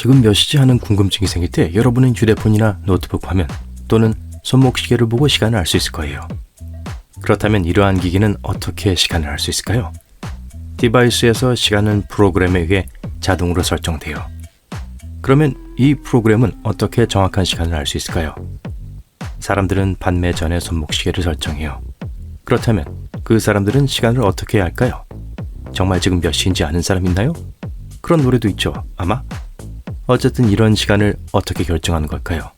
지금 몇 시지 하는 궁금증이 생길 때 여러분은 휴대폰이나 노트북 화면 또는 손목시계를 보고 시간을 알 수 있을 거예요. 그렇다면 이러한 기기는 어떻게 시간을 알 수 있을까요? 디바이스에서 시간은 프로그램에 의해 자동으로 설정돼요. 그러면 이 프로그램은 어떻게 정확한 시간을 알 수 있을까요? 사람들은 판매 전에 손목시계를 설정해요. 그렇다면 그 사람들은 시간을 어떻게 알까요? 정말 지금 몇 시인지 아는 사람 있나요? 그런 노래도 있죠, 아마? 어쨌든 이런 시간을 어떻게 결정하는 걸까요?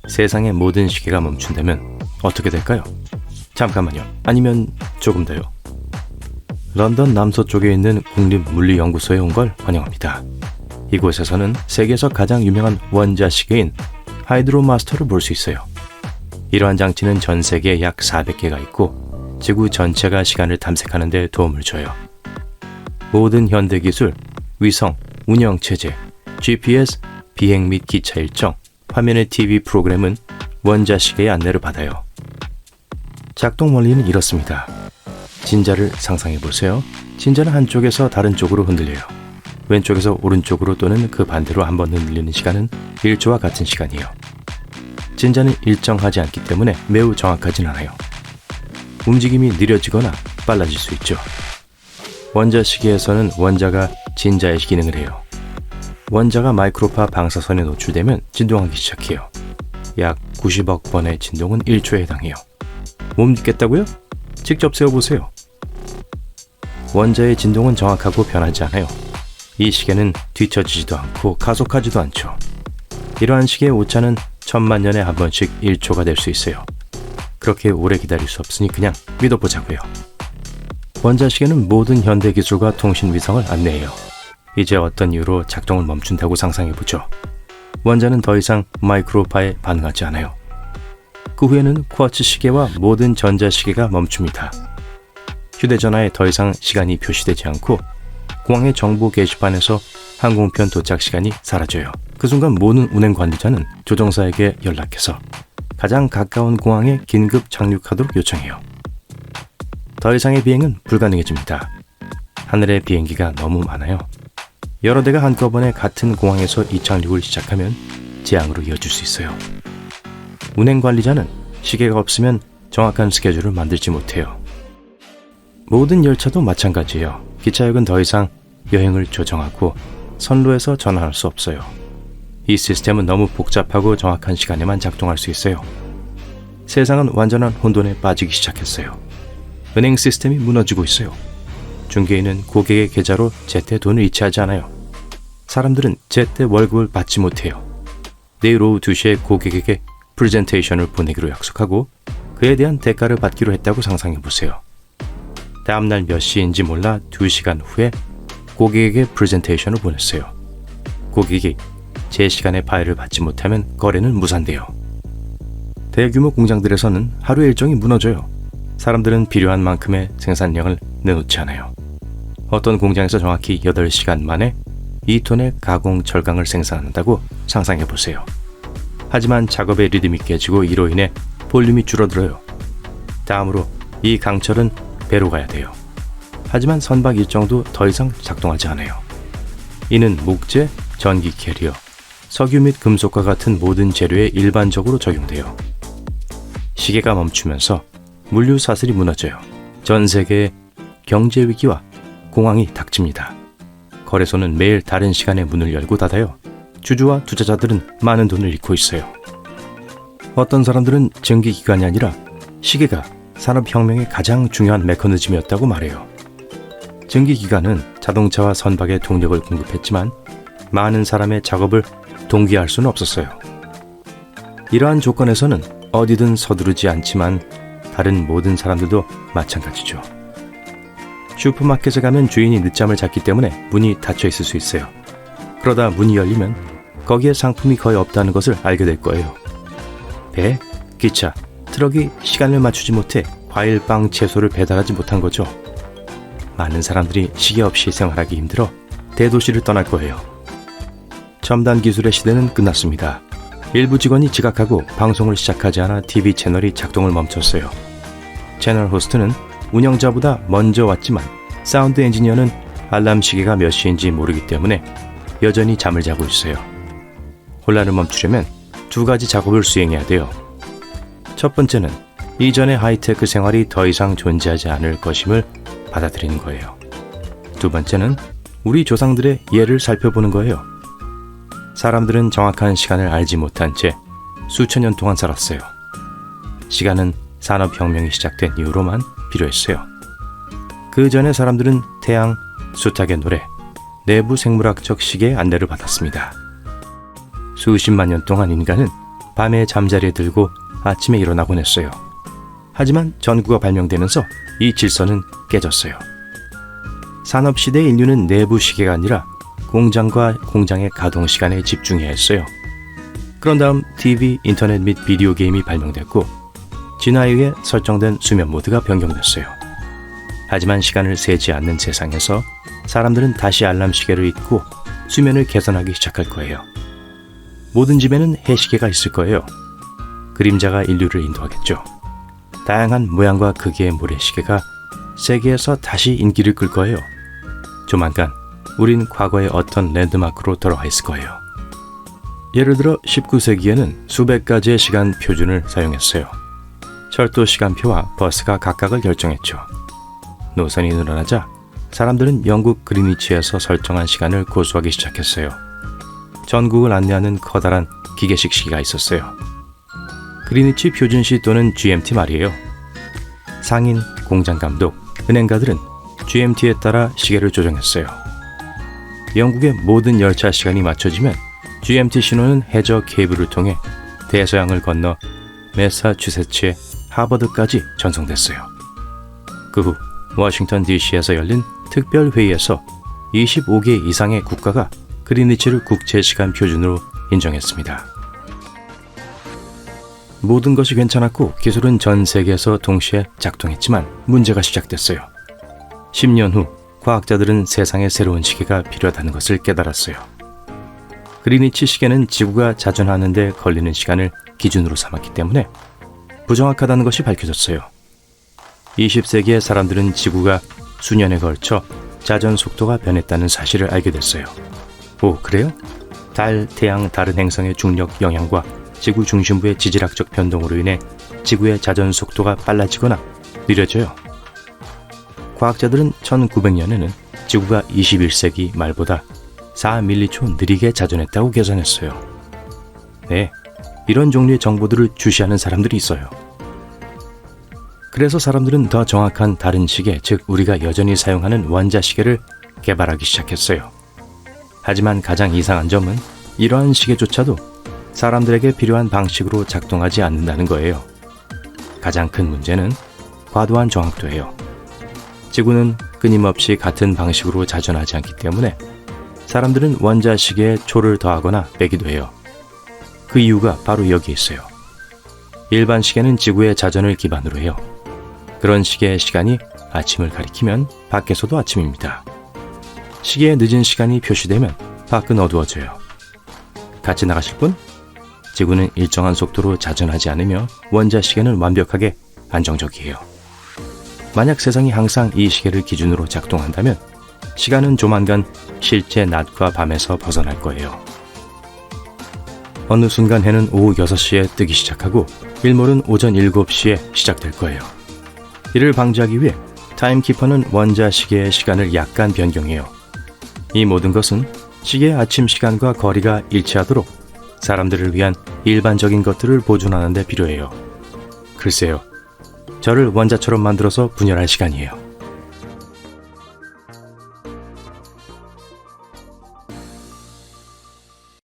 세상의 모든 시계가 멈춘다면 어떻게 될까요? 잠깐만요. 아니면 조금 더요. 런던 남서쪽에 있는 국립물리연구소에 온 걸 환영합니다. 이곳에서는 세계에서 가장 유명한 원자시계인 하이드로마스터를 볼 수 있어요. 이러한 장치는 전 세계에 약 400개가 있고 지구 전체가 시간을 탐색하는 데 도움을 줘요. 모든 현대기술, 위성, 운영체제, GPS, 비행 및 기차 일정, 화면의 TV 프로그램은 원자시계의 안내를 받아요. 작동 원리는 이렇습니다. 진자를 상상해 보세요. 진자는 한쪽에서 다른 쪽으로 흔들려요. 왼쪽에서 오른쪽으로 또는 그 반대로 한 번 흔들리는 시간은 1초와 같은 시간이에요. 진자는 일정하지 않기 때문에 매우 정확하진 않아요. 움직임이 느려지거나 빨라질 수 있죠. 원자시계에서는 원자가 진자의 기능을 해요. 원자가 마이크로파 방사선에 노출되면 진동하기 시작해요. 약 90억 번의 진동은 1초에 해당해요. 못 믿겠다고요? 직접 세워보세요. 원자의 진동은 정확하고 변하지 않아요. 이 시계는 뒤처지지도 않고 가속하지도 않죠. 이러한 시계의 오차는 1000만 년에 한 번씩 1초가 될 수 있어요. 그렇게 오래 기다릴 수 없으니 그냥 믿어보자고요. 원자시계는 모든 현대기술과 통신위성을 안내해요. 이제 어떤 이유로 작동을 멈춘다고 상상해보죠. 원자는 더 이상 마이크로파에 반응하지 않아요. 그 후에는 쿼츠 시계와 모든 전자시계가 멈춥니다. 휴대전화에 더 이상 시간이 표시되지 않고 공항의 정보 게시판에서 항공편 도착 시간이 사라져요. 그 순간 모든 운행 관리자는 조종사에게 연락해서 가장 가까운 공항에 긴급 착륙하도록 요청해요. 더 이상의 비행은 불가능해집니다. 하늘에 비행기가 너무 많아요. 여러 대가 한꺼번에 같은 공항에서 이착륙을 시작하면 재앙으로 이어질 수 있어요. 운행관리자는 시계가 없으면 정확한 스케줄을 만들지 못해요. 모든 열차도 마찬가지예요. 기차역은 더 이상 여행을 조정하고 선로에서 전환할 수 없어요. 이 시스템은 너무 복잡하고 정확한 시간에만 작동할 수 있어요. 세상은 완전한 혼돈에 빠지기 시작했어요. 은행 시스템이 무너지고 있어요. 중개인은 고객의 계좌로 제때 돈을 이체하지 않아요. 사람들은 제때 월급을 받지 못해요. 내일 오후 2시에 고객에게 프레젠테이션을 보내기로 약속하고 그에 대한 대가를 받기로 했다고 상상해보세요. 다음날 몇 시인지 몰라 2시간 후에 고객에게 프레젠테이션을 보냈어요. 고객이 제 시간에 파일을 받지 못하면 거래는 무산돼요. 대규모 공장들에서는 하루 일정이 무너져요. 사람들은 필요한 만큼의 생산량을 내놓지 않아요. 어떤 공장에서 정확히 8시간 만에 2톤의 가공 철강을 생산한다고 상상해보세요. 하지만 작업의 리듬이 깨지고 이로 인해 볼륨이 줄어들어요. 다음으로 이 강철은 배로 가야 돼요. 하지만 선박 일정도 더 이상 작동하지 않아요. 이는 목재, 전기 캐리어, 석유 및 금속과 같은 모든 재료에 일반적으로 적용돼요. 시계가 멈추면서 물류 사슬이 무너져요. 전 세계의 경제 위기와 공황이 닥칩니다. 거래소는 매일 다른 시간에 문을 열고 닫아요. 주주와 투자자들은 많은 돈을 잃고 있어요. 어떤 사람들은 증기기관이 아니라 시계가 산업혁명의 가장 중요한 메커니즘이었다고 말해요. 증기기관은 자동차와 선박에 동력을 공급했지만 많은 사람의 작업을 동기화할 수는 없었어요. 이러한 조건에서는 어디든 서두르지 않지만 다른 모든 사람들도 마찬가지죠. 슈퍼마켓에 가면 주인이 늦잠을 잤기 때문에 문이 닫혀 있을 수 있어요. 그러다 문이 열리면 거기에 상품이 거의 없다는 것을 알게 될 거예요. 배, 기차, 트럭이 시간을 맞추지 못해 과일, 빵, 채소를 배달하지 못한 거죠. 많은 사람들이 시계 없이 생활하기 힘들어 대도시를 떠날 거예요. 첨단 기술의 시대는 끝났습니다. 일부 직원이 지각하고 방송을 시작하지 않아 TV 채널이 작동을 멈췄어요. 채널 호스트는 운영자보다 먼저 왔지만 사운드 엔지니어는 알람 시계가 몇 시인지 모르기 때문에 여전히 잠을 자고 있어요. 혼란을 멈추려면 두 가지 작업을 수행해야 돼요. 첫 번째는 이전의 하이테크 생활이 더 이상 존재하지 않을 것임을 받아들이는 거예요. 두 번째는 우리 조상들의 예를 살펴보는 거예요. 사람들은 정확한 시간을 알지 못한 채 수천 년 동안 살았어요. 시간은 산업혁명이 시작된 이후로만 필요했어요. 그 전에 사람들은 태양, 수탉의 노래, 내부 생물학적 시계의 안내를 받았습니다. 수십만 년 동안 인간은 밤에 잠자리에 들고 아침에 일어나곤 했어요. 하지만 전구가 발명되면서 이 질서는 깨졌어요. 산업시대의 인류는 내부 시계가 아니라 공장과 공장의 가동 시간에 집중해야 했어요. 그런 다음 TV, 인터넷 및 비디오 게임이 발명됐고 진화에 의해 설정된 수면 모드가 변경됐어요. 하지만 시간을 세지 않는 세상에서 사람들은 다시 알람 시계를 잊고 수면을 개선하기 시작할 거예요. 모든 집에는 해시계가 있을 거예요. 그림자가 인류를 인도하겠죠. 다양한 모양과 크기의 모래시계가 세계에서 다시 인기를 끌 거예요. 조만간 우린 과거의 어떤 랜드마크로 돌아와 있을 거예요. 예를 들어 19세기에는 수백 가지의 시간 표준을 사용했어요. 철도 시간표와 버스가 각각을 결정했죠. 노선이 늘어나자 사람들은 영국 그리니치에서 설정한 시간을 고수하기 시작했어요. 전국을 안내하는 커다란 기계식 시계가 있었어요. 그리니치 표준시 또는 GMT 말이에요. 상인, 공장 감독, 은행가들은 GMT에 따라 시계를 조정했어요. 영국의 모든 열차 시간이 맞춰지면 GMT 신호는 해저 케이블을 통해 대서양을 건너 매사추세츠의 하버드까지 전송됐어요. 그 후 워싱턴 DC에서 열린 특별회의에서 25개 이상의 국가가 그리니치를 국제시간 표준으로 인정했습니다. 모든 것이 괜찮았고 기술은 전 세계에서 동시에 작동했지만 문제가 시작됐어요. 10년 후 과학자들은 세상에 새로운 시계가 필요하다는 것을 깨달았어요. 그리니치 시계는 지구가 자전하는 데 걸리는 시간을 기준으로 삼았기 때문에 부정확하다는 것이 밝혀졌어요. 20세기의 사람들은 지구가 수년에 걸쳐 자전 속도가 변했다는 사실을 알게 됐어요. 오, 그래요? 달, 태양, 다른 행성의 중력 영향과 지구 중심부의 지질학적 변동으로 인해 지구의 자전 속도가 빨라지거나 느려져요. 과학자들은 1900년에는 지구가 21세기 말보다 4밀리초 느리게 자전했다고 계산했어요. 네, 이런 종류의 정보들을 주시하는 사람들이 있어요. 그래서 사람들은 더 정확한 다른 시계, 즉 우리가 여전히 사용하는 원자시계를 개발하기 시작했어요. 하지만 가장 이상한 점은 이러한 시계조차도 사람들에게 필요한 방식으로 작동하지 않는다는 거예요. 가장 큰 문제는 과도한 정확도예요. 지구는 끊임없이 같은 방식으로 자전하지 않기 때문에 사람들은 원자시계에 초를 더하거나 빼기도 해요. 그 이유가 바로 여기에 있어요. 일반 시계는 지구의 자전을 기반으로 해요. 그런 시계의 시간이 아침을 가리키면 밖에서도 아침입니다. 시계의 늦은 시간이 표시되면 밖은 어두워져요. 같이 나가실 분? 지구는 일정한 속도로 자전하지 않으며 원자시계는 완벽하게 안정적이에요. 만약 세상이 항상 이 시계를 기준으로 작동한다면 시간은 조만간 실제 낮과 밤에서 벗어날 거예요. 어느 순간 해는 오후 6시에 뜨기 시작하고 일몰은 오전 7시에 시작될 거예요. 이를 방지하기 위해 타임키퍼는 원자시계의 시간을 약간 변경해요. 이 모든 것은 시계의 아침 시간과 거리가 일치하도록 사람들을 위한 일반적인 것들을 보존하는 데 필요해요. 글쎄요, 저를 원자처럼 만들어서 분열할 시간이에요.